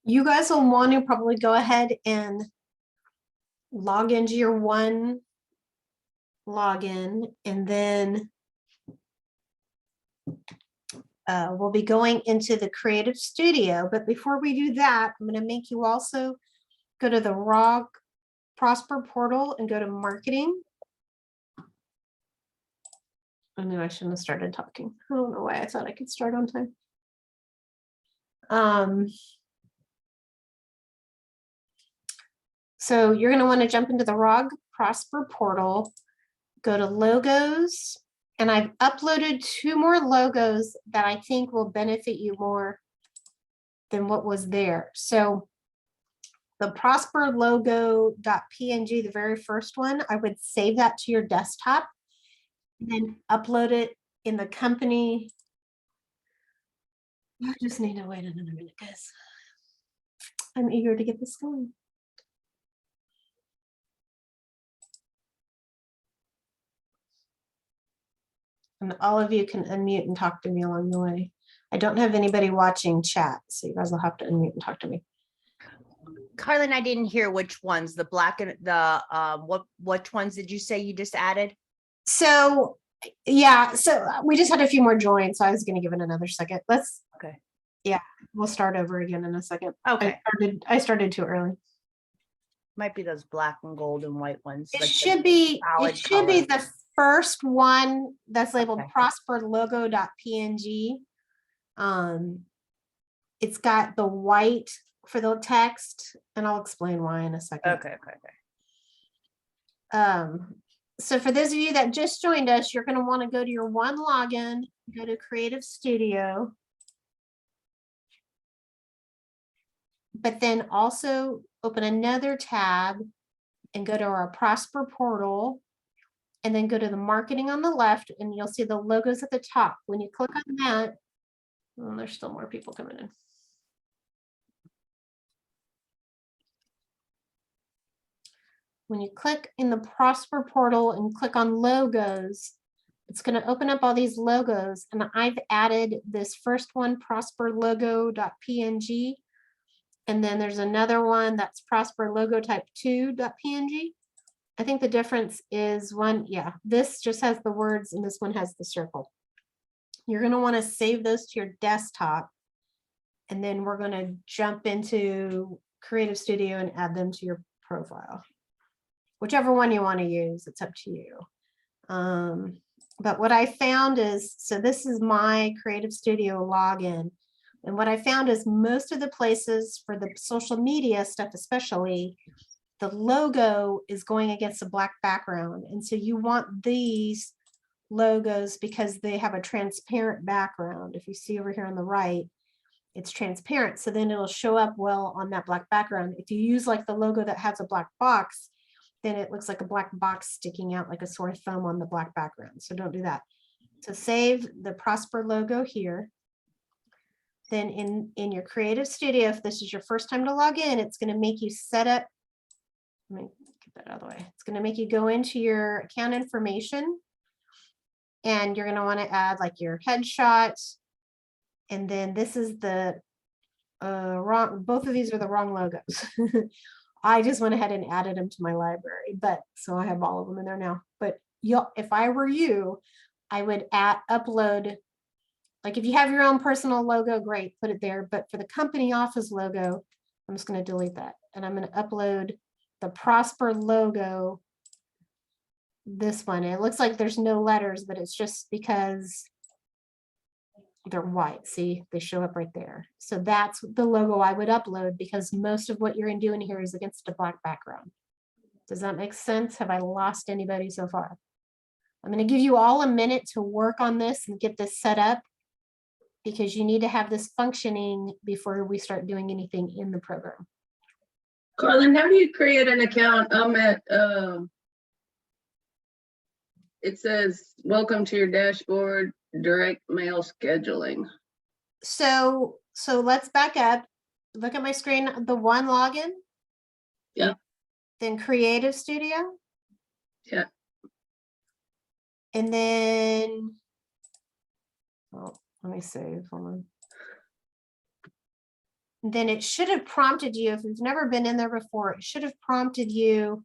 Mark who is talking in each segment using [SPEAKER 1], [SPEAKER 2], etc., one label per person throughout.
[SPEAKER 1] You guys will want to probably go ahead and log into your one login, and then we'll be going into the Creative Studio. But before we do that, I'm going to make you also go to the Raw Prosper portal and go to Marketing. I knew I shouldn't have started talking. I don't know why I thought I could start on time. So you're going to want to jump into the Raw Prosper portal, go to Logos, and I've uploaded 2 more logos that I think will benefit you more than what was there. So the Prosper logo.png, the very first one, I would save that to your desktop and then upload it in the company. I just need to wait another minute, guys. I'm eager to get this going. And all of you can unmute and talk to me along the way. I don't have anybody watching chat, so you guys will have to unmute and talk to me.
[SPEAKER 2] Carlin, I didn't hear which ones, the black and the which ones did you say you just added?
[SPEAKER 1] So yeah, so we just had a few more joins, so I was going to give it another second.
[SPEAKER 2] Okay.
[SPEAKER 1] Yeah, we'll start over again in a second.
[SPEAKER 2] Okay.
[SPEAKER 1] I started too early.
[SPEAKER 2] Might be those black and gold and white ones.
[SPEAKER 1] It
[SPEAKER 2] like the
[SPEAKER 1] should be
[SPEAKER 2] solid
[SPEAKER 1] the first one that's labeled
[SPEAKER 2] Okay.
[SPEAKER 1] Prosper logo.png. It's got the white for the text, and I'll explain why in a second.
[SPEAKER 2] Okay.
[SPEAKER 1] So for those of you that just joined us, you're going to want to go to your one login, go to Creative Studio, but then also open another tab and go to our Prosper portal, and then go to the marketing on the left, and you'll see the logos at the top. When you click on that, well, there's still more people coming in. When you click in the Prosper portal and click on logos, it's going to open up all these logos, and I've added this first one, Prosper logo.png, and then there's another one that's Prosper logo type 2.png. I think the difference is one, yeah, this just has the words and this one has the circle. You're going to want to save those to your desktop, and then we're going to jump into Creative Studio and add them to your profile. Whichever one you want to use, it's up to you. But what I found is, so this is my Creative Studio login. And what I found is most of the places for the social media stuff, especially, the logo is going against a black background. And so you want these logos because they have a transparent background. If you see over here on the right, it's transparent. So then it'll show up well on that black background. If you use like the logo that has a black box, then it looks like a black box sticking out like a sore thumb on the black background. So don't do that. So save the Prosper logo here. Then in your Creative Studio, if this is your first time to log in, it's going to make you set up. Let me get that out of the way. It's going to make you go into your account information, and you're going to want to add like your headshot. And then this is the wrong, both of these are the wrong logos. I just went ahead and added them to my library, but so I have all of them in there now. But if I were you, I would upload, like if you have your own personal logo, great, put it there. But for the company office logo, I'm just going to delete that. And I'm going to upload the Prosper logo, this one. It looks like there's no letters, but it's just because they're white. See, they show up right there. So that's the logo I would upload, because most of what you're doing here is against a black background. Does that make sense? Have I lost anybody so far? I'm going to give you all a minute to work on this and get this set up, because you need to have this functioning before we start doing anything in the program.
[SPEAKER 3] Carlin, how do you create an account? I'm at, it says, welcome to your dashboard, direct mail scheduling.
[SPEAKER 1] So let's back up. Look at my screen, the one login.
[SPEAKER 3] Yeah.
[SPEAKER 1] Then Creative Studio.
[SPEAKER 3] Yeah.
[SPEAKER 1] And then, oh, let me save, hold on. then it should have prompted you, if you've never been in there before, it should have prompted you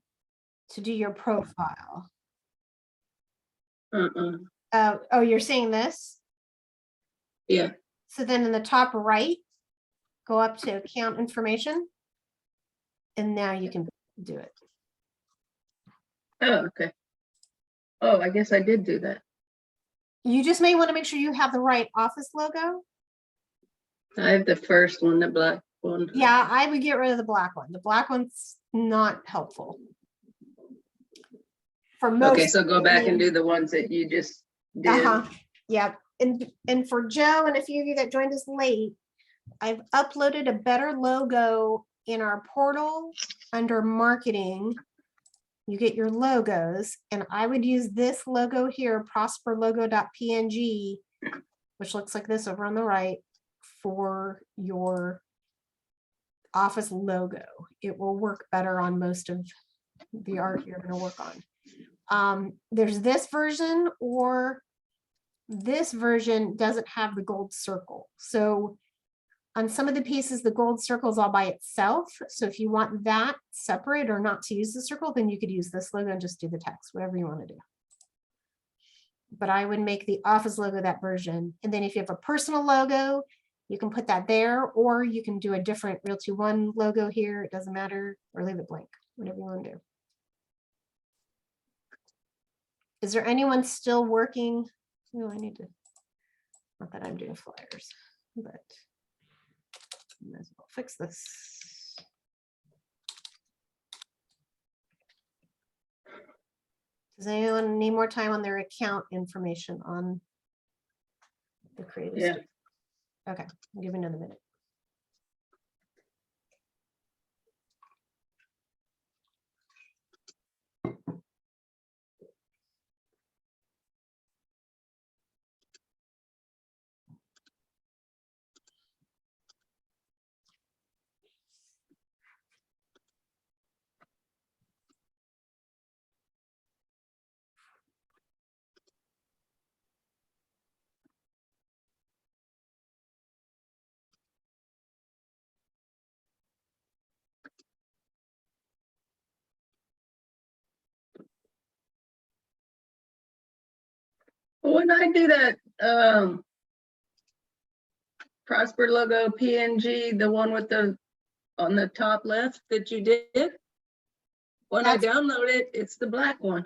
[SPEAKER 1] to do your profile. Oh, you're seeing this?
[SPEAKER 3] Yeah,
[SPEAKER 1] So then in the top right, go up to account information. And now you can do it.
[SPEAKER 3] oh, okay. Oh, I guess I did do that.
[SPEAKER 1] You just may want to make sure you have the right office logo.
[SPEAKER 3] I have the first one, the black one.
[SPEAKER 1] Yeah, I would get rid of the black one. The black one's not helpful. For most.
[SPEAKER 3] Okay, so go back and do the ones that you just did.
[SPEAKER 1] Uh-huh, yep. And for Joe and a few of you that joined us late, I've uploaded a better logo in our portal under marketing. You get your logos, and I would use this logo here, prosperlogo.png, which looks like this over on the right, for your office logo. It will work better on most of the art you're going to work on. There's this version, or this version doesn't have the gold circle. So on some of the pieces, the gold circle is all by itself. So if you want that separate or not to use the circle, then you could use this logo and just do the text, whatever you want to do. But I would make the office logo that version. And then if you have a personal logo, you can put that there, or you can do a different Realty One logo here. It doesn't matter, or leave it blank, whatever you want to do. Is there anyone still working? No, I need to, not that I'm doing flyers, but might as well fix this. Does anyone need more time on their account information on the creative?
[SPEAKER 3] Yeah.
[SPEAKER 1] Studio? Okay, I'll give you another minute.
[SPEAKER 3] When I do that, Prosper logo PNG, the one with the, on the top left that you did, when I download it, it's the black one.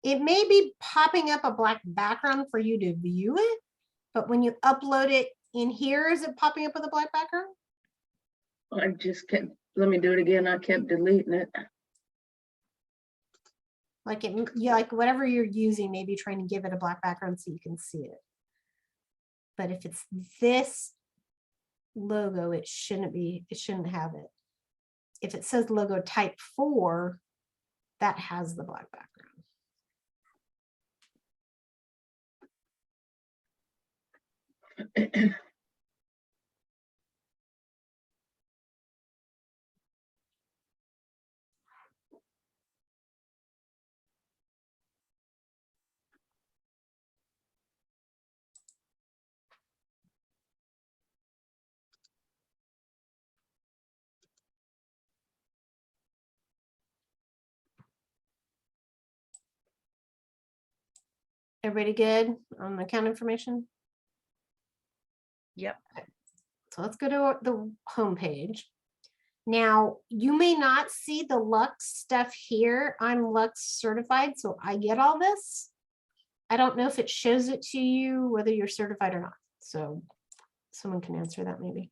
[SPEAKER 1] It may be popping up a black background for you to view it, but when you upload it in here, is it popping up with a black background?
[SPEAKER 3] I just kept, let me do it again. I kept deleting it.
[SPEAKER 1] Like it, yeah, like whatever you're using, maybe trying to give it a black background so you can see it. But if it's this logo, it shouldn't be, it shouldn't have it. If it says logo type 4, that has the black background. Everybody good on the account information?
[SPEAKER 2] Yep.
[SPEAKER 1] So let's go to the home page. Now, you may not see the Lux stuff here. I'm Lux certified, so I get all this. I don't know if it shows it to you, whether you're certified or not. So someone can answer that maybe.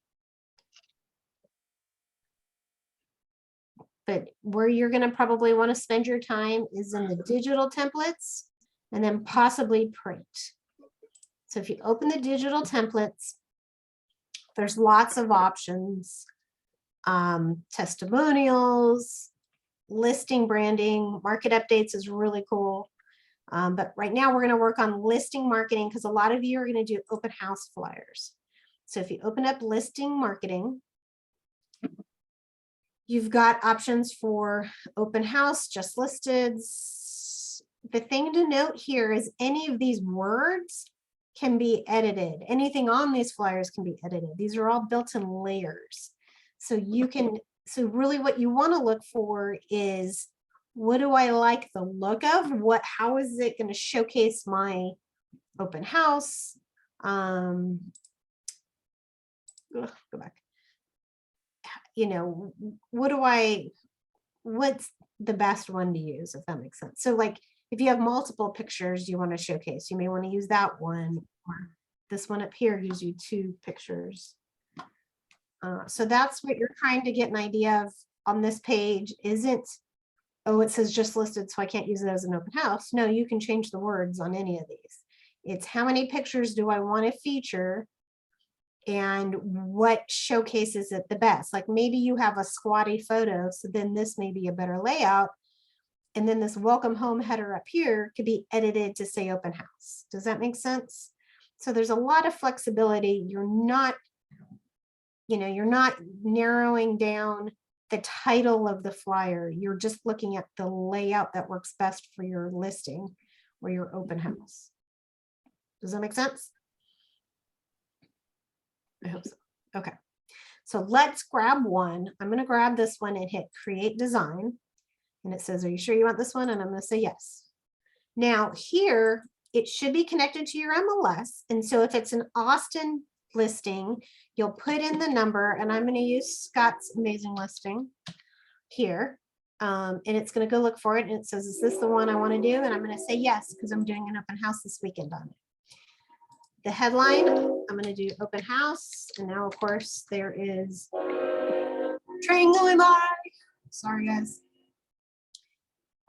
[SPEAKER 1] But where you're going to probably want to spend your time is in the digital templates and then possibly print. So if you open the digital templates, there's lots of options. Testimonials, listing branding, market updates is really cool. But right now we're going to work on listing marketing because a lot of you are going to do open house flyers. So if you open up listing marketing, you've got options for open house, just listed, the thing to note here is any of these words can be edited. Anything on these flyers can be edited. These are all built-in layers. So you can, so really what you want to look for is, what do I like the look of? How is it going to showcase my open house? Go back. You know, what's the best one to use, if that makes sense? So like, if you have multiple pictures you want to showcase, you may want to use that one, or this one up here gives you 2 pictures. So that's what you're trying to get an idea of on this page. Isn't, oh, it says just listed, so I can't use it as an open house. No, you can change the words on any of these. It's how many pictures do I want to feature and what showcases it the best. Like maybe you have a squatty photo, so then this may be a better layout. And then this welcome home header up here could be edited to say open house. Does that make sense? So there's a lot of flexibility. You're not, you're not narrowing down the title of the flyer. You're just looking at the layout that works best for your listing or your open house. Does that make sense? I hope so. Okay. So let's grab one. I'm going to grab this one and hit create design. And it says, are you sure you want this one? And I'm going to say yes. Now here, it should be connected to your MLS. And so if it's an Austin listing, you'll put in the number, and I'm going to use Scott's amazing listing here. And it's going to go look for it. And it says, is this the one I want to do? And I'm going to say yes, because I'm doing an open house this weekend on it. The headline, I'm going to do open house. And now, of course, there is train going by. Sorry, guys.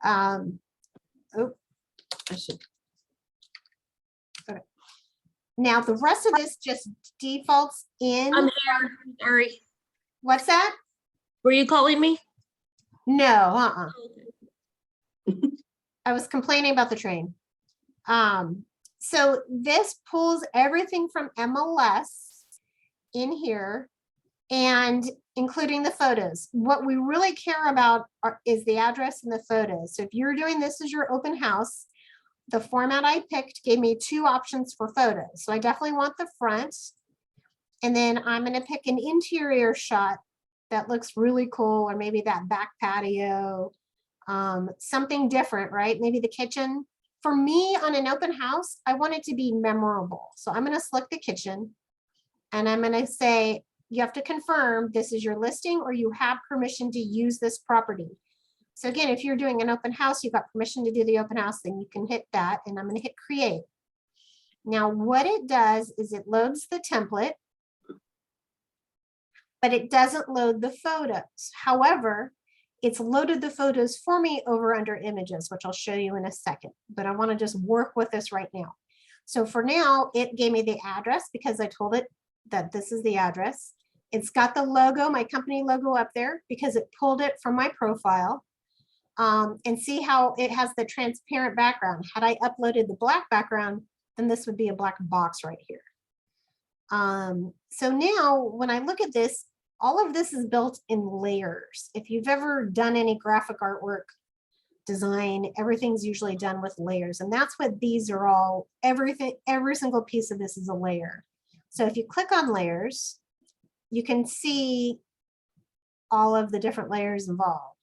[SPEAKER 1] Oh, I should. Okay. Now the rest of this just defaults in.
[SPEAKER 4] I'm here. Sorry.
[SPEAKER 1] What's that?
[SPEAKER 4] Were you calling me?
[SPEAKER 1] No, I was complaining about the train. So this pulls everything from MLS in here, and including the photos. What we really care about is the address and the photos. So if you're doing this as your open house, the format I picked gave me 2 options for photos. So I definitely want the front. And then I'm going to pick an interior shot that looks really cool, or maybe that back patio, something different, right? Maybe the kitchen. For me, on an open house, I want it to be memorable. So I'm going to select the kitchen, and I'm going to say, you have to confirm this is your listing or you have permission to use this property. So again, if you're doing an open house, you've got permission to do the open house, then you can hit that, and I'm going to hit create. Now what it does is it loads the template, but it doesn't load the photos. However, it's loaded the photos for me over under images, which I'll show you in a second, but I want to just work with this right now. So for now, it gave me the address because I told it that this is the address. It's got the logo, my company logo up there, because it pulled it from my profile. And see how it has the transparent background. Had I uploaded the black background, then this would be a black box right here. So now when I look at this, all of this is built in layers. If you've ever done any graphic artwork design, everything's usually done with layers. And that's what these are all, everything, every single piece of this is a layer. So if you click on layers, you can see all of the different layers involved.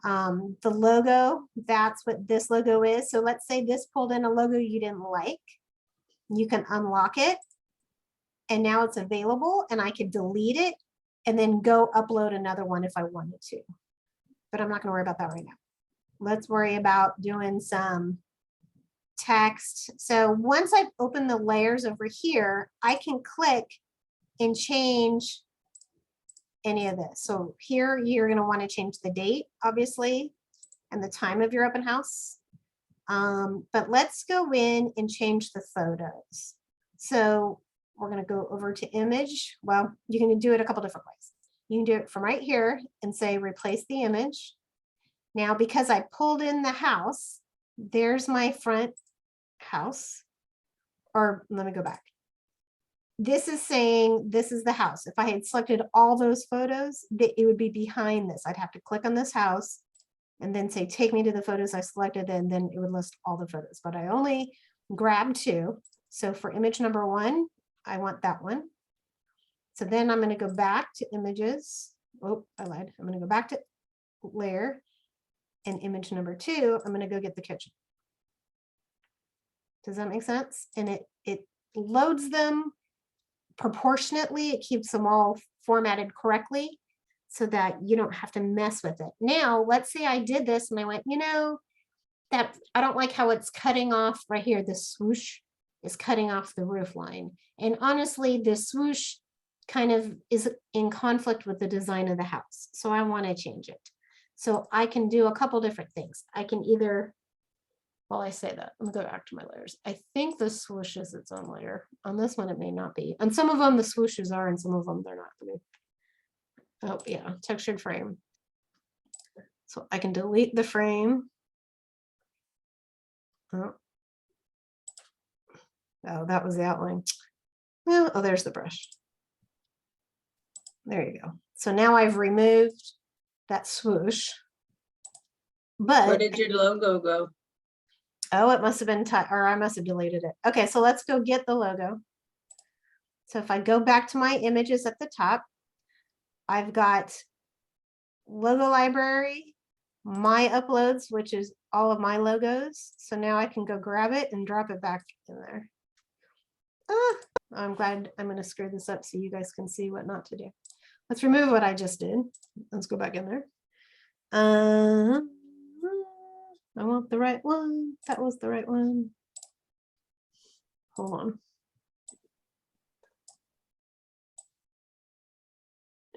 [SPEAKER 1] The logo, that's what this logo is. So let's say this pulled in a logo you didn't like. You can unlock it, and now it's available, and I could delete it and then go upload another one if I wanted to. But I'm not going to worry about that right now. Let's worry about doing some text. So once I've opened the layers over here, I can click and change any of this. So here you're going to want to change the date, obviously, and the time of your open house. But let's go in and change the photos. So we're going to go over to image. Well, you can do it a couple different ways. You can do it from right here and say replace the image. Now, because I pulled in the house, there's my front house. Or let me go back. This is saying this is the house. If I had selected all those photos, it would be behind this. I'd have to click on this house and then say, take me to the photos I selected, and then it would list all the photos, but I only grabbed 2. So for image number 1, I want that one. So then I'm going to go back to images. Oh, I lied. I'm going to go back to layer, and image number 2, I'm going to go get the kitchen. Does that make sense? And it loads them proportionately. It keeps them all formatted correctly so that you don't have to mess with it. Now, let's say I did this and I went, that I don't like how it's cutting off right here. The swoosh is cutting off the roof line. And honestly, the swoosh kind of is in conflict with the design of the house. So I want to change it. So I can do a couple different things. I can either, while I say that, I'm gonna go back to my layers. I think the swoosh is its own layer. On this one, it may not be. On some of them, the swooshes are, and some of them, they're not. Oh yeah, textured frame. So I can delete the frame. Oh, that was the outline. Oh, there's the brush. There you go. So now I've removed that swoosh.
[SPEAKER 3] Where
[SPEAKER 1] But
[SPEAKER 3] did your logo go?
[SPEAKER 1] oh, it must have been, or I must have deleted it. Okay, so let's go get the logo. So if I go back to my images at the top, I've got logo library, my uploads, which is all of my logos. So now I can go grab it and drop it back in there. I'm glad I'm going to screw this up so you guys can see what not to do. Let's remove what I just did. Let's go back in there. I want the right one. That was the right one. Hold on.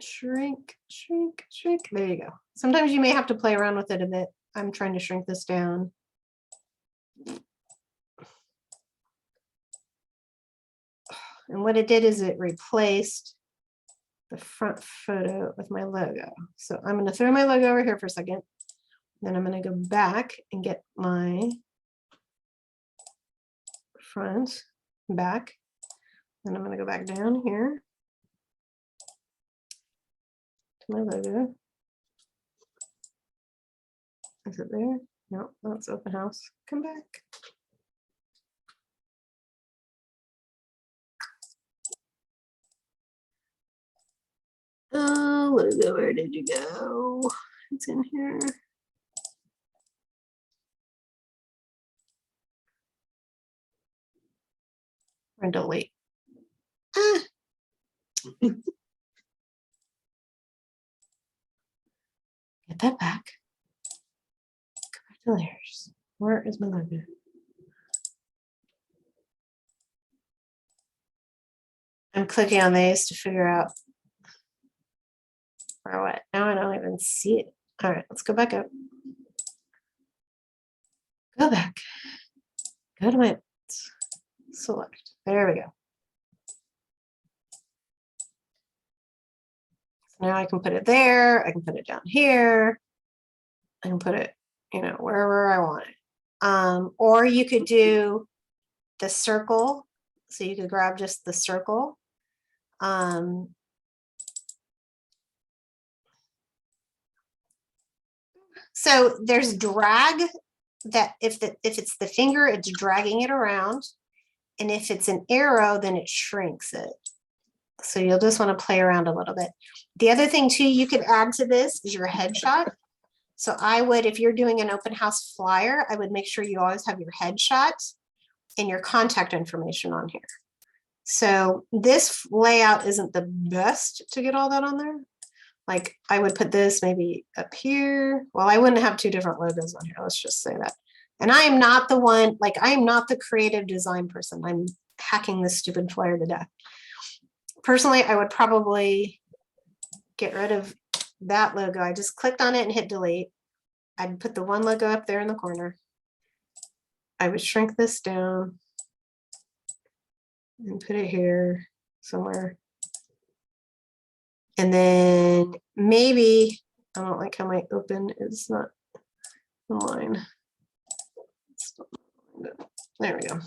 [SPEAKER 1] Shrink, shrink, shrink. There you go. Sometimes you may have to play around with it a bit. I'm trying to shrink this down. And what it did is it replaced the front photo with my logo. So I'm going to throw my logo over here for a second. Then I'm going to go back and get my front back. Then I'm going to go back down here to my logo. Is it there? No, that's open house. Come back. Oh, logo, where did you go? It's in here. Or delete. Ah. Get that back. Go back to layers. Where is my logo? I'm clicking on these to figure out where what. Now I don't even see it. All right, let's go back up. Go back. Go to my select. There we go. So now I can put it there. I can put it down here. I can put it, wherever I want it. Or you could do the circle. So you could grab just the circle. So there's drag that if it's the finger, it's dragging it around. And if it's an arrow, then it shrinks it. So you'll just want to play around a little bit. The other thing too, you could add to this is your headshot. So I would, if you're doing an open house flyer, I would make sure you always have your headshot and your contact information on here. So this layout isn't the best to get all that on there. Like I would put this maybe up here. Well, I wouldn't have 2 different logos on here. Let's just say that. And I am not the one, like I am not the creative design person. I'm hacking this stupid flyer to death. Personally, I would probably get rid of that logo. I just clicked on it and hit delete. I'd put the one logo up there in the corner. I would shrink this down and put it here somewhere. And then maybe, I don't like how my open is not online. There we go.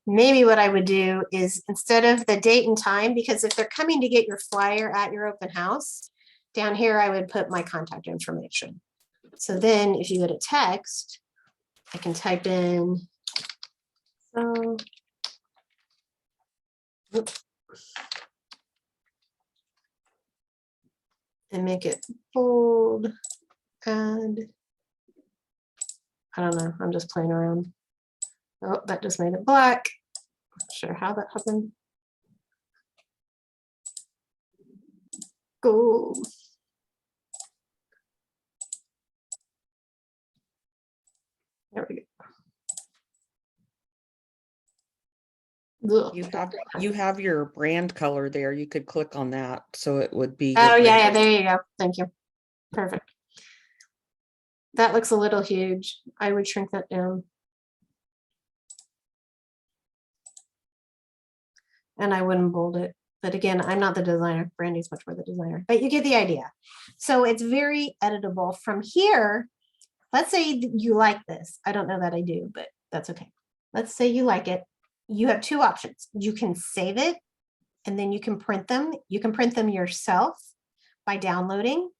[SPEAKER 1] Maybe what I would do is instead of the date and time, because if they're coming to get your flyer at your open house, down here I would put my contact information. So then if you go to text, I can type in. So. And make it bold, and I don't know, I'm just playing around. Oh, that just made it black. Not sure how that happened. Go. There we go. Ugh.
[SPEAKER 5] You have your brand color there. You could click on that, so it would be.
[SPEAKER 1] Oh,
[SPEAKER 5] your
[SPEAKER 1] yeah,
[SPEAKER 5] brand.
[SPEAKER 1] there you go. Thank you. Perfect. That looks a little huge. I would shrink that down. And I wouldn't bold it. But again, I'm not the designer. Brandy's much more the designer, but you get the idea. So it's very editable from here. Let's say you like this. I don't know that I do, but that's okay. Let's say you like it. You have two options. You can save it and then you can print them. You can print them yourself by downloading,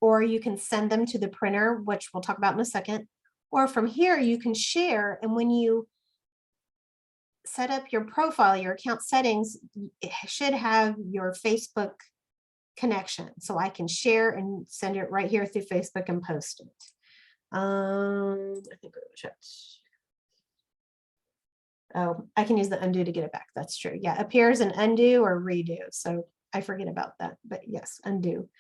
[SPEAKER 1] or you can send them to the printer, which we'll talk about in a second. Or from here, you can share. And when you set up your profile, your account settings, it should have your Facebook connection. So I can share and send it right here through Facebook and post it. I think it was. Oh, I can use the undo to get it back. That's true. Yeah, appears an undo or redo. So I forget about that, but yes, undo.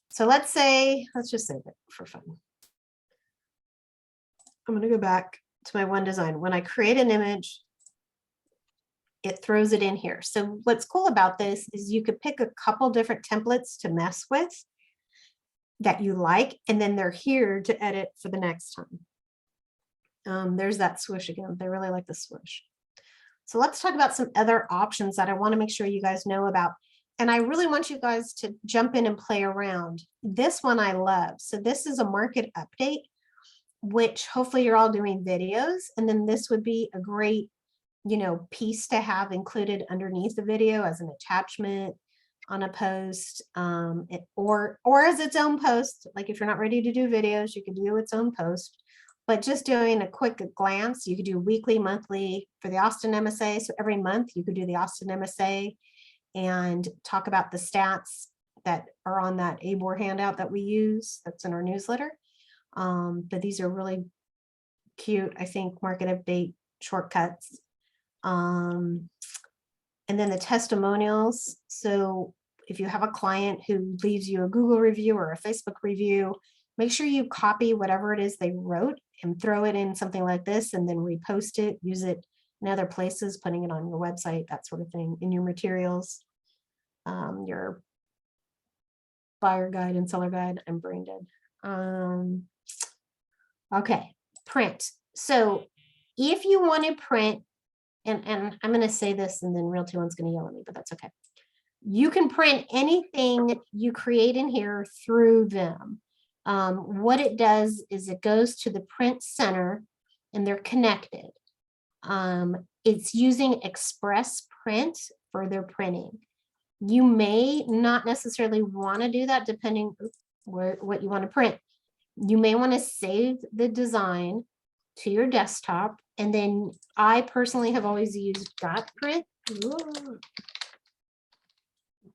[SPEAKER 1] So let's just save it for fun. I'm going to go back to my one design. When I create an image, it throws it in here. So what's cool about this is you could pick a couple different templates to mess with that you like, and then they're here to edit for the next time. There's that swoosh again. They really like the swoosh. So let's talk about some other options that I want to make sure you guys know about. And I really want you guys to jump in and play around. This one I love. So this is a market update, which hopefully you're all doing videos. And then this would be a great, piece to have included underneath the video as an attachment on a post, or as its own post. Like if you're not ready to do videos, you can do its own post. But just doing a quick glance, you could do weekly, monthly for the Austin MSA. So every month you could do the Austin MSA and talk about the stats that are on that ABOR handout that we use that's in our newsletter. But these are really cute, I think, market update shortcuts. And then the testimonials. So if you have a client who leaves you a Google review or a Facebook review, make sure you copy whatever it is they wrote and throw it in something like this and then repost it, use it in other places, putting it on your website, that sort of thing, in your materials, your buyer guide and seller guide. I'm brain dead. Okay, print. So if you want to print, and I'm going to say this and then Realty One's going to yell at me, but that's okay. You can print anything you create in here through them. What it does is it goes to the print center and they're connected. It's using Express Print for their printing. You may not necessarily want to do that depending what you want to print. You may want to save the design to your desktop. And then I personally have always used GotPrint.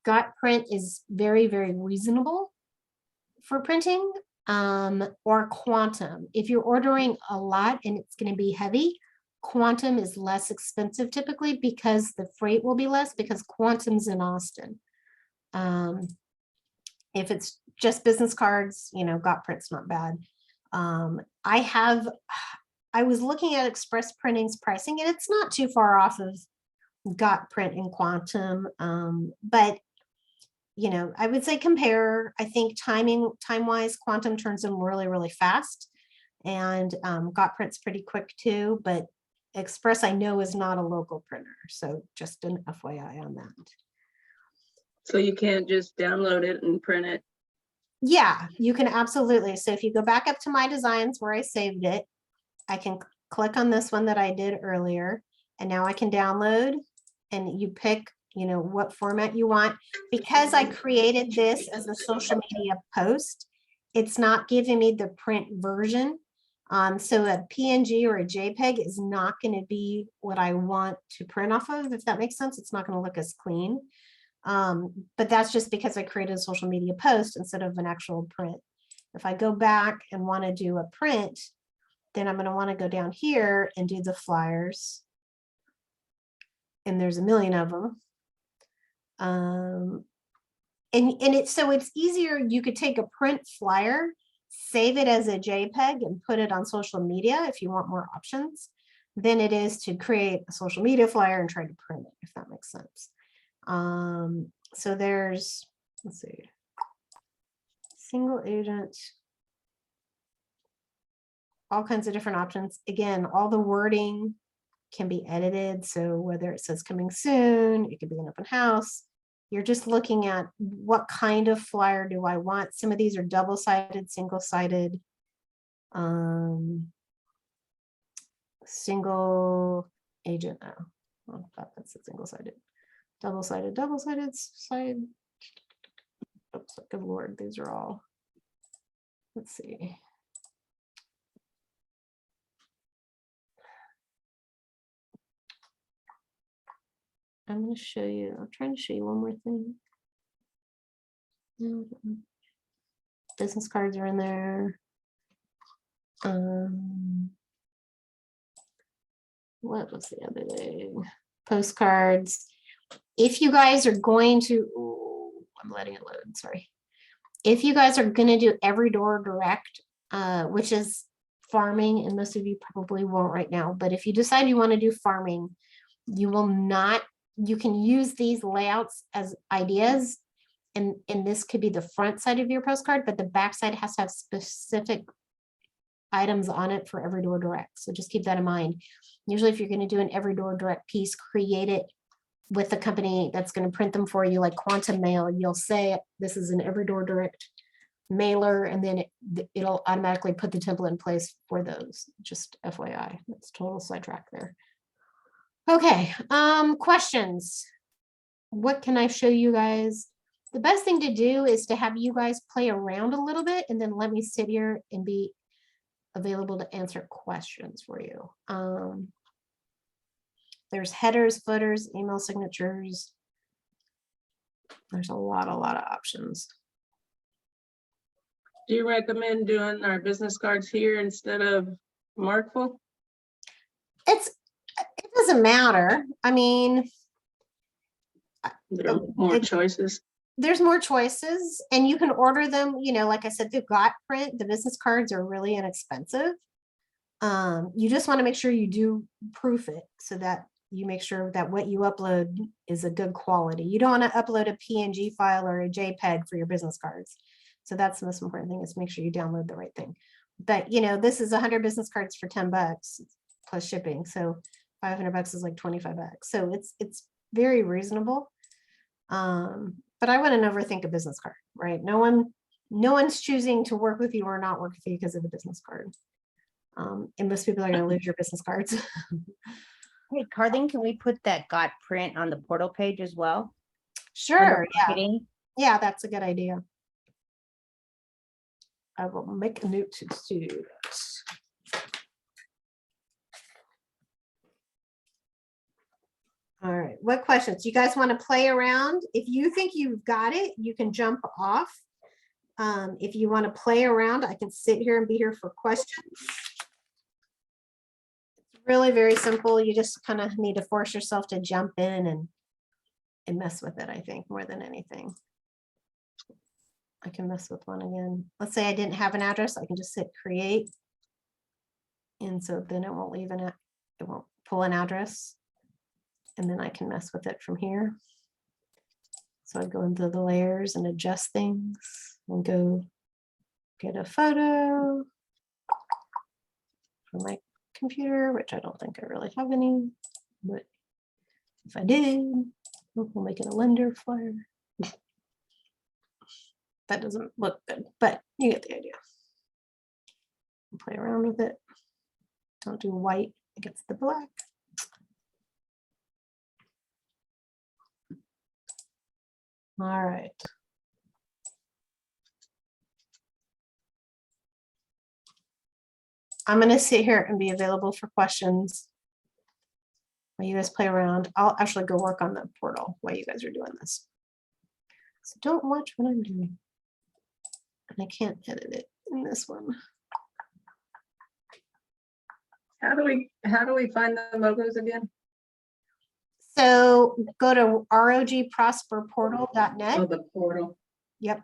[SPEAKER 1] GotPrint is very, very reasonable for printing, or Quantum. If you're ordering a lot and it's going to be heavy, Quantum is less expensive typically because the freight will be less because Quantum's in Austin. If it's just business cards, GotPrint's not bad. I was looking at Express Printing's pricing and it's not too far off of GotPrint and Quantum, but I would say compare. I think time-wise, Quantum turns them really, really fast, and GotPrint's pretty quick too. But Express, I know, is not a local printer, so just an FYI on that.
[SPEAKER 3] So you can't just download it and print it.
[SPEAKER 1] Yeah, you can absolutely. So if you go back up to my designs where I saved it, I can click on this one that I did earlier, and now I can download, and you pick what format you want. Because I created this as a social media post, it's not giving me the print version. So a PNG or a JPEG is not going to be what I want to print off of, if that makes sense. It's not going to look as clean. But that's just because I created a social media post instead of an actual print. If I go back and want to do a print, then I'm going to want to go down here and do the flyers. And there's a million of them. So it's easier. You could take a print flyer, save it as a JPEG and put it on social media if you want more options than it is to create a social media flyer and try to print it, if that makes sense. So there's, let's see, single agent, all kinds of different options. Again, all the wording can be edited. So whether it says coming soon, it could be an open house. You're just looking at what kind of flyer do I want. Some of these are double-sided, single-sided, single agent. Oh, I thought that's a single-sided, double-sided, double-sided, side. Oops, good Lord, these are all. Let's see. I'm going to show you, I'm trying to show you one more thing. Business cards are in there. What was the other thing? Postcards. If you guys are going to, I'm letting it load, sorry. If you guys are going to do every door direct, which is farming, and most of you probably won't right now, but if you decide you want to do farming, you will not, you can use these layouts as ideas, and this could be the front side of your postcard, but the back side has to have specific items on it for every door direct. So just keep that in mind. Usually if you're going to do an every door direct piece, create it with the company that's going to print them for you, like Quantum Mail. You'll say this is an every door direct mailer, and then it'll automatically put the template in place for those. Just FYI, that's total sidetrack there. Okay, questions. What can I show you guys? The best thing to do is to have you guys play around a little bit and then let me sit here and be available to answer questions for you. There's headers, footers, email signatures. There's a lot of options.
[SPEAKER 3] Do you recommend doing our business cards here instead of Markville?
[SPEAKER 1] It doesn't matter. I mean,
[SPEAKER 3] There are more
[SPEAKER 1] It-
[SPEAKER 3] choices.
[SPEAKER 1] there's more choices, and you can order them, you know, like I said, the got print, the business cards are really inexpensive. You just want to make sure you do proof it so that you make sure that what you upload is a good quality. You don't want to upload a PNG file or a JPEG for your business cards. So that's the most important thing, is make sure you download the right thing. But you know, this is 100 business cards for $10 plus shipping. So $500 is like $25. So it's very reasonable. But I wouldn't overthink a business card, right? No one's choosing to work with you or not work with you because of the business card. And most people are going to lose your business cards.
[SPEAKER 2] Hey, Carlene, can we put that got print on the portal page as well?
[SPEAKER 1] Sure,
[SPEAKER 2] Under
[SPEAKER 1] yeah,
[SPEAKER 2] marketing?
[SPEAKER 1] yeah, that's a good idea. I will make a note to do that. All right, what questions? You guys want to play around? If you think you've got it, you can jump off. If you want to play around, I can sit here and be here for questions. It's really very simple. You just kind of need to force yourself to jump in and mess with it, I think, more than anything. I can mess with one again. Let's say I didn't have an address, I can just hit create. And so then it won't leave it won't pull an address. And then I can mess with it from here. So I go into the layers and adjust things and go get a photo from my computer, which I don't think I really have any, but if I did, we'll make it a lender flyer. That doesn't look good, but you get the idea. Play around with it. Don't do white against the black. All right. I'm gonna sit here and be available for questions. While you guys play around, I'll actually go work on the portal while you guys are doing this. So don't watch what I'm doing. And I can't edit it in this one.
[SPEAKER 3] How do we find the logos again?
[SPEAKER 1] So go to
[SPEAKER 3] Oh,
[SPEAKER 1] rogprosperportal.net.
[SPEAKER 3] the portal.
[SPEAKER 1] Yep.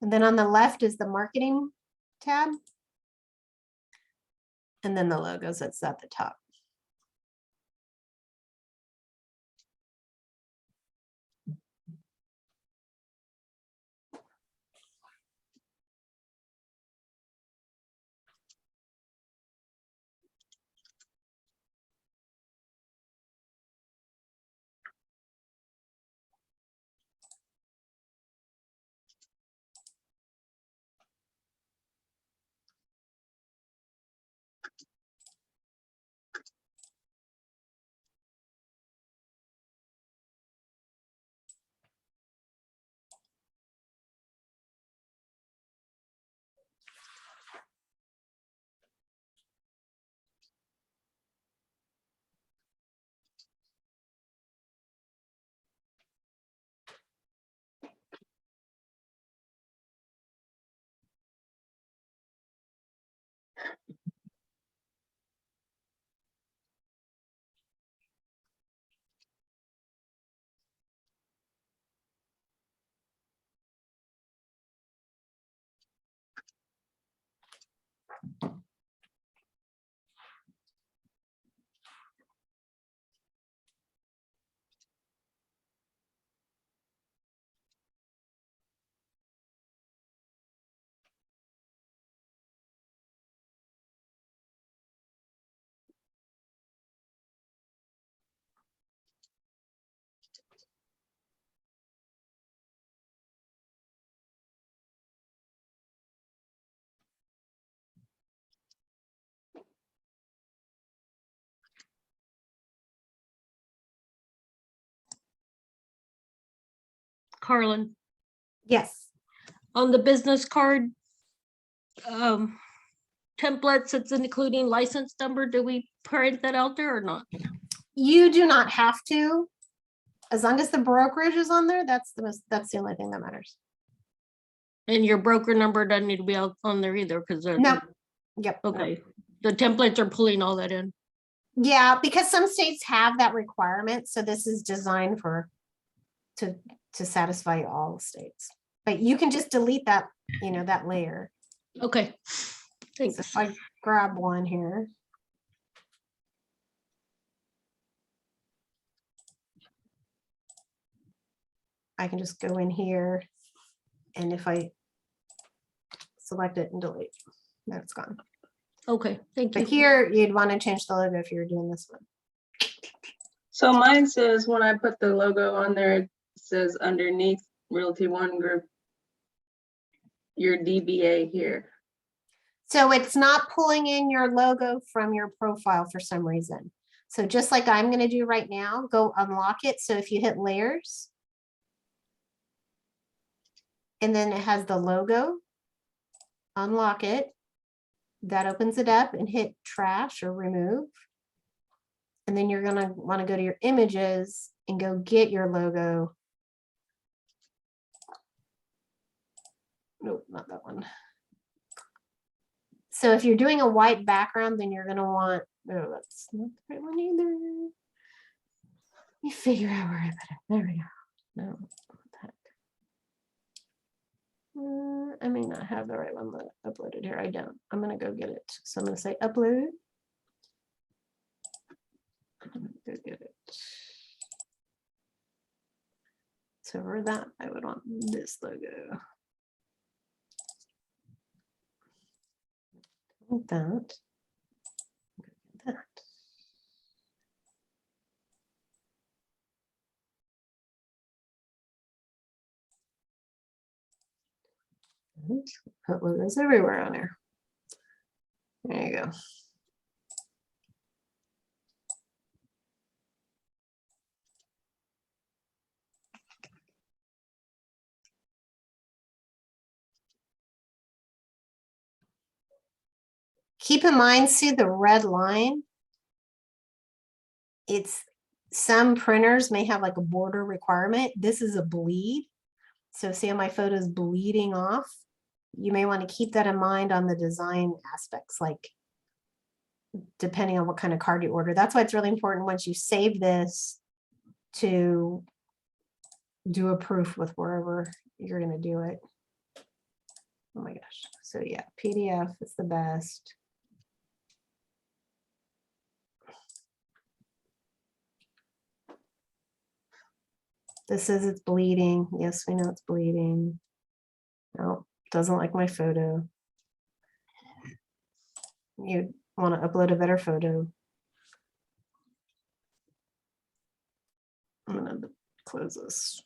[SPEAKER 1] And then on the left is the marketing tab. And then the logos that's at the top.
[SPEAKER 4] Carlin,
[SPEAKER 1] Yes.
[SPEAKER 4] on the business card templates, it's including license number. Do we print that out there or not?
[SPEAKER 1] You do not have to. As long as the brokerage is on there, that's the only thing that matters.
[SPEAKER 4] And your broker number doesn't need to be out on there either, because they're.
[SPEAKER 1] No. Yep. no.
[SPEAKER 4] Okay, the templates are pulling all that in.
[SPEAKER 1] Yeah, because some states have that requirement, so this is designed to satisfy all states. But you can just delete that, that layer.
[SPEAKER 4] Okay,
[SPEAKER 1] So
[SPEAKER 4] thanks.
[SPEAKER 1] if I grab one here. I can just go in here, and if I select it and delete, then it's gone.
[SPEAKER 4] Okay, thank you.
[SPEAKER 1] But here, you'd want to change the logo if you're doing this one.
[SPEAKER 3] So mine says, when I put the logo on there, it says underneath Realty One Group, your DBA here.
[SPEAKER 1] So it's not pulling in your logo from your profile for some reason. So just like I'm going to do right now, go unlock it. So if you hit layers, and then it has the logo, unlock it. That opens it up, and hit trash or remove. And then you're going to want to go to your images and go get your logo. Nope, not that one. So if you're doing a white background, then you're going to want, oh, that's not the right one either. Let me figure out where I put it. There we go. No, not that. I may not have the right one uploaded here. I don't. I'm going to go get it. So I'm going to say upload. I'm going to go get it. So for that, I would want this logo. Like that. That. Put logos everywhere on here. There you go. Keep in mind, see the red line? It's, some printers may have like a border requirement. This is a bleed. So see how my photo is bleeding off? You may want to keep that in mind on the design aspects, like depending on what kind of card you order. That's why it's really important once you save this to do a proof with wherever you're going to do it. Oh my gosh. So yeah, PDF is the best. This says it's bleeding. Yes, we know it's bleeding. No, doesn't like my photo. You want to upload a better photo. I'm gonna close this.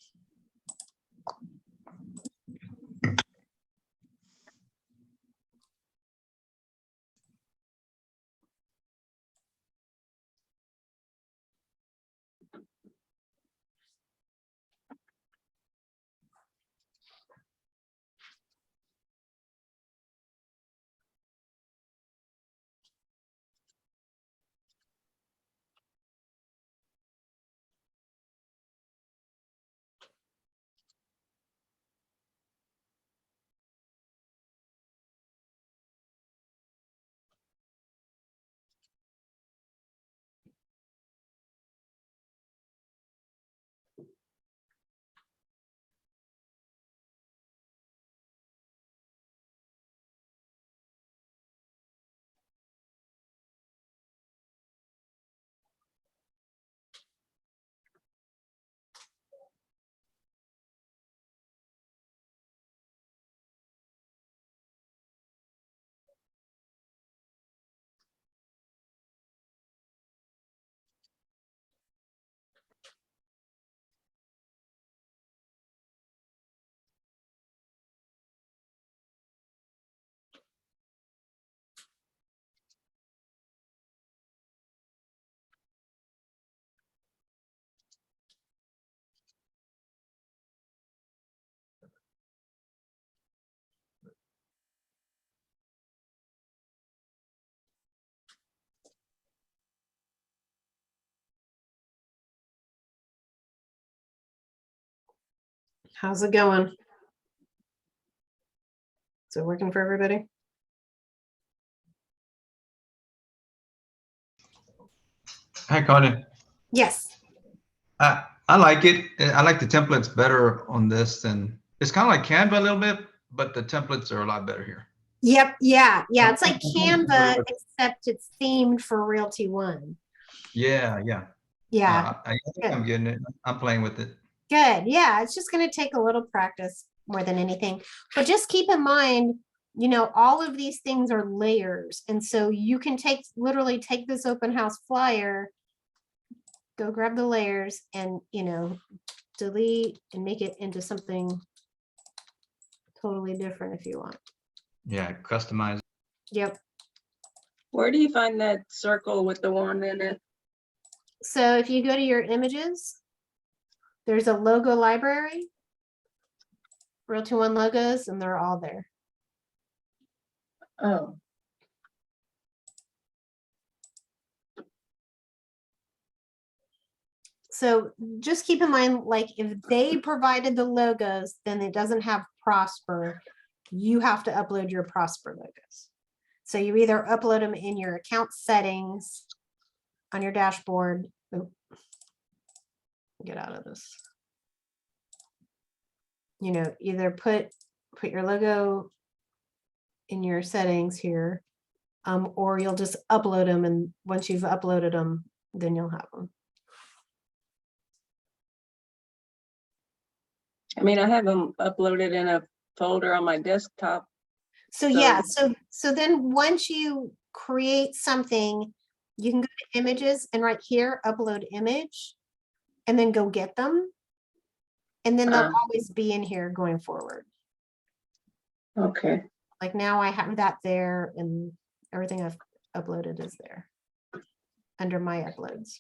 [SPEAKER 1] How's it going? Is it working for everybody?
[SPEAKER 6] Hi, Colin.
[SPEAKER 1] Yes.
[SPEAKER 6] I like it. I like the templates better on this than, it's kind of like Canva a little bit, but the templates are a lot better here.
[SPEAKER 1] Yep. Yeah. Yeah. It's like Canva, except it's themed for Realty One.
[SPEAKER 6] Yeah, yeah.
[SPEAKER 1] Yeah.
[SPEAKER 6] I think I'm getting it. I'm playing with it.
[SPEAKER 1] Good. Yeah. It's just going to take a little practice more than anything. But just keep in mind, you know, all of these things are layers. And so you can literally take this open house flyer, go grab the layers and, you know, delete and make it into something totally different if you want.
[SPEAKER 6] Yeah, customize.
[SPEAKER 1] Yep.
[SPEAKER 3] Where do you find that circle with the one in it?
[SPEAKER 1] So if you go to your images, there's a logo library, Realty One logos, and they're all there.
[SPEAKER 3] Oh,
[SPEAKER 1] So just keep in mind, like if they provided the logos, then it doesn't have Prosper. You have to upload your Prosper logos. So you either upload them in your account settings on your dashboard. Oop. Get out of this. You know, either put your logo in your settings here, or you'll just upload them, and once you've uploaded them, then you'll have them.
[SPEAKER 3] I mean, I have them uploaded in a folder on my desktop.
[SPEAKER 1] So yeah, so then once you create something, you can go to images and right here, upload image, and then go get them. And then they'll always be in here going forward.
[SPEAKER 3] Okay.
[SPEAKER 1] Like now I have that there and everything I've uploaded is there under my uploads.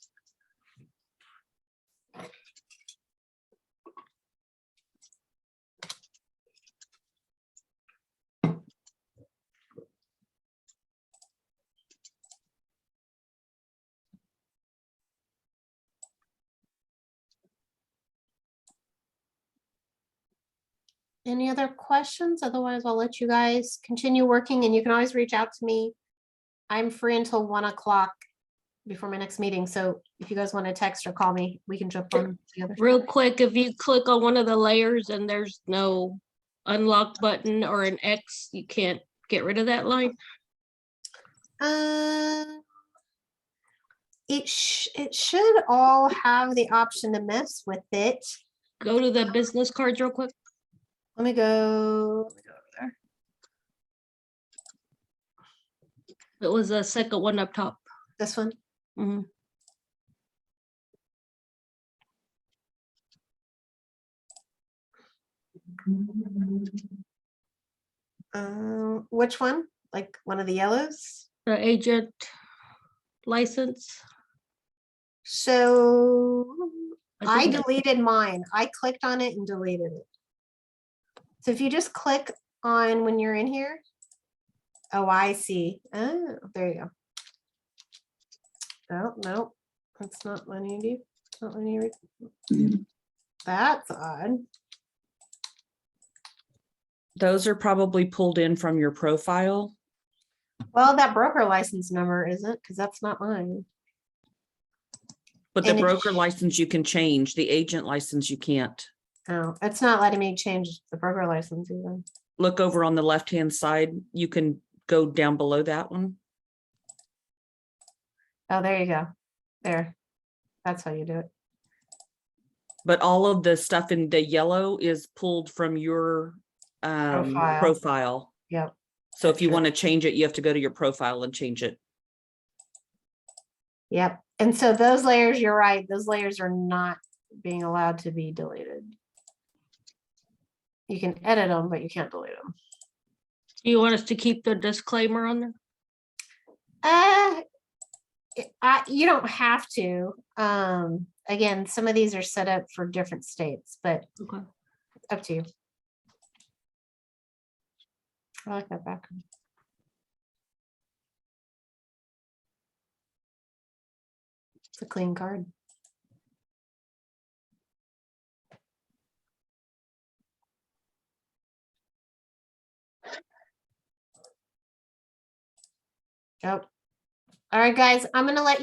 [SPEAKER 1] Any other questions? Otherwise, I'll let you guys continue working and you can always reach out to me. I'm free until 1 o'clock before my next meeting. So if you guys want to text or call me, we can jump on together.
[SPEAKER 4] Real quick, if you click on one of the layers and there's no unlock button or an X, you can't get rid of that line.
[SPEAKER 1] It should all have the option to mess with it.
[SPEAKER 4] Go to the business cards real quick.
[SPEAKER 1] Let me go over there.
[SPEAKER 4] It was the second one up top.
[SPEAKER 1] This one.
[SPEAKER 4] Mhm.
[SPEAKER 1] Which one? Like one of the yellows?
[SPEAKER 4] The agent license.
[SPEAKER 1] So I
[SPEAKER 4] think that-
[SPEAKER 1] deleted mine. I clicked on it and deleted it. So if you just click on when you're in here. Oh, I see. Oh, there you go. No, no, that's not letting you do. Not letting you read. That's odd.
[SPEAKER 5] Those are probably pulled in from your profile.
[SPEAKER 1] Well, that broker license number isn't, because that's not mine.
[SPEAKER 5] But the
[SPEAKER 1] And it
[SPEAKER 5] broker
[SPEAKER 1] sh-
[SPEAKER 5] license you can change, the agent license you can't.
[SPEAKER 1] Oh, it's not letting me change the broker license even.
[SPEAKER 5] Look over on the left-hand side, you can go down below that one.
[SPEAKER 1] Oh, there you go. There. That's how you do it.
[SPEAKER 5] But all of the stuff in the yellow is pulled from your
[SPEAKER 1] Profile.
[SPEAKER 5] profile.
[SPEAKER 1] Yep.
[SPEAKER 5] So if you
[SPEAKER 1] Gotcha.
[SPEAKER 5] want to change it, you have to go to your profile and change it.
[SPEAKER 1] Yep. And so those layers, you're right, those layers are not being allowed to be deleted. You can edit them, but you can't delete them.
[SPEAKER 4] Do you want us to keep the disclaimer on there?
[SPEAKER 1] You don't have to. Again, some of these are set up for different states, but
[SPEAKER 4] Okay.
[SPEAKER 1] up to you. I like that background. It's a clean card. Yep. All right, guys, I'm gonna let you